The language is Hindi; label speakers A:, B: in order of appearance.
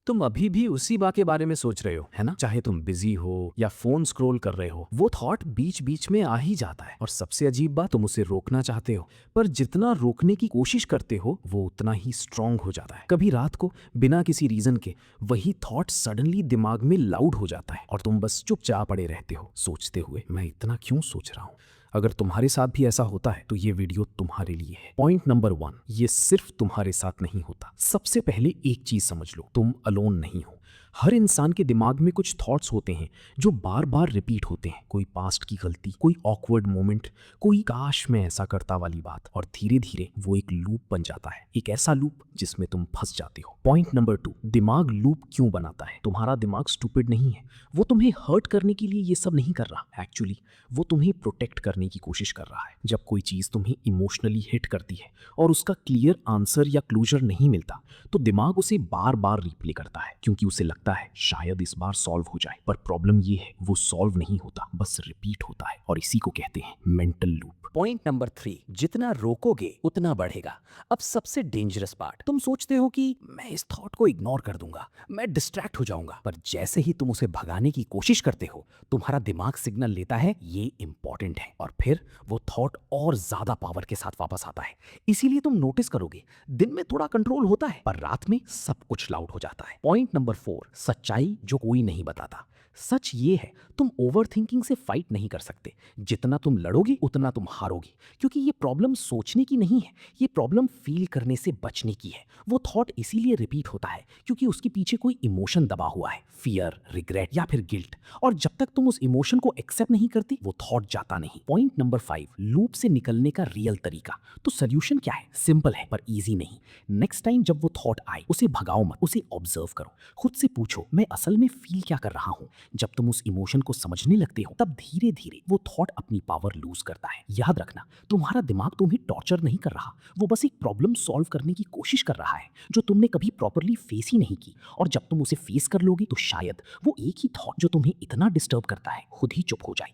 A: तुम अभी भी उसी बात के बारे में सोच रहे हो, है ना? चाहे तुम बिजी हो या फोन स्क्रॉल कर रहे हो, वो थॉट बीच बीच में आ ही जाता है। और सबसे अजीब बात, तुम उसे रोकना चाहते हो, पर जितना रोकने की कोशिश करते हो वो उतना ही स्ट्रांग हो जाता है। कभी रात को बिना किसी रीजन के वही थॉट सडनली दिमाग में लाउड हो जाता है और तुम बस चुपचाप पड़े रहते हो, सोचते हुए मैं इतना क्यों सोच रहा हूँ। अगर तुम्हारे साथ भी ऐसा होता है तो ये वीडियो तुम्हारे लिए है। पॉइंट नंबर 1, ये सिर्फ तुम्हारे साथ नहीं होता। सबसे पहले एक चीज समझ लो, तुम अलोन नहीं हो। हर इंसान के दिमाग में कुछ थॉट्स होते हैं जो बार बार रिपीट होते हैं। कोई पास्ट की गलती, कोई ऑकवर्ड मोमेंट, कोई काश मैं ऐसा करता वाली बात, और धीरे धीरे वो एक लूप बन जाता है, एक ऐसा लूप जिसमें तुम फंस जाते हो। पॉइंट नंबर 2, दिमाग लूप क्यों बनाता है? तुम्हारा दिमाग स्टूपिड नहीं है, वो तुम्हें हर्ट करने के लिए ये सब नहीं कर रहा। एक्चुअली वो तुम्हें प्रोटेक्ट करने की कोशिश कर रहा है। जब कोई चीज तुम्हें इमोशनली हिट करती है और उसका क्लियर आंसर या क्लोजर नहीं मिलता, तो दिमाग उसे बार बार रिप्ले करता है, क्योंकि उसे लगता है शायद इस बार सॉल्व हो जाए। पर प्रॉब्लम ये है, वो सॉल्व नहीं होता, बस रिपीट होता है, और इसी को कहते हैं मेंटल लूप।
B: पॉइंट नंबर 3, जितना रोकोगे उतना बढ़ेगा। अब सबसे डेंजरस पार्ट, तुम सोचते हो कि मैं इस थॉट को इग्नोर कर दूंगा, मैं डिस्ट्रैक्ट हो जाऊंगा। पर जैसे ही तुम उसे भगाने की कोशिश करते हो, तुम्हारा दिमाग सिग्नल लेता है ये इंपॉर्टेंट है, और फिर वो थॉट और ज्यादा पावर के साथ वापस आता है। इसीलिए तुम नोटिस करोगे, दिन में थोड़ा कंट्रोल होता है, पर रात में सब कुछ लाउड हो जाता है। पॉइंट नंबर 4, सच्चाई जो कोई नहीं बताता। सच ये है, तुम ओवर थिंकिंग से फाइट नहीं कर सकते। जितना तुम लड़ोगे उतना तुम हारोगे, क्योंकि ये प्रॉब्लम सोचने की नहीं है, ये प्रॉब्लम फील करने से बचने की है। वो थॉट इसीलिए रिपीट होता है क्योंकि उसके पीछे कोई इमोशन दबा हुआ है, फियर, रिग्रेट या फिर गिल्ट, और जब तक तुम उस इमोशन को एक्सेप्ट नहीं करती, वो थॉट जाता नहीं। पॉइंट नंबर 5, लूप से निकलने का रियल तरीका। तो सोल्यूशन क्या है? सिंपल है पर इजी नहीं। नेक्स्ट टाइम जब वो थॉट आए, उसे भगाओ मत, उसे ऑब्जर्व करो। खुद से पूछो, मैं असल में फील क्या कर रहा हूँ? जब तुम उस इमोशन को समझने लगते हो, तब धीरे धीरे वो थॉट अपनी पावर लूज करता है। याद रखना, तुम्हारा दिमाग तुम्हें टॉर्चर नहीं कर रहा, वो बस एक प्रॉब्लम सॉल्व करने की कोशिश कर रहा है जो तुमने कभी प्रॉपरली फेस ही नहीं की। और जब तुम उसे फेस कर लोगे, तो शायद वो एक ही थॉट जो तुम्हें इतना डिस्टर्ब करता है खुद ही चुप हो जाए।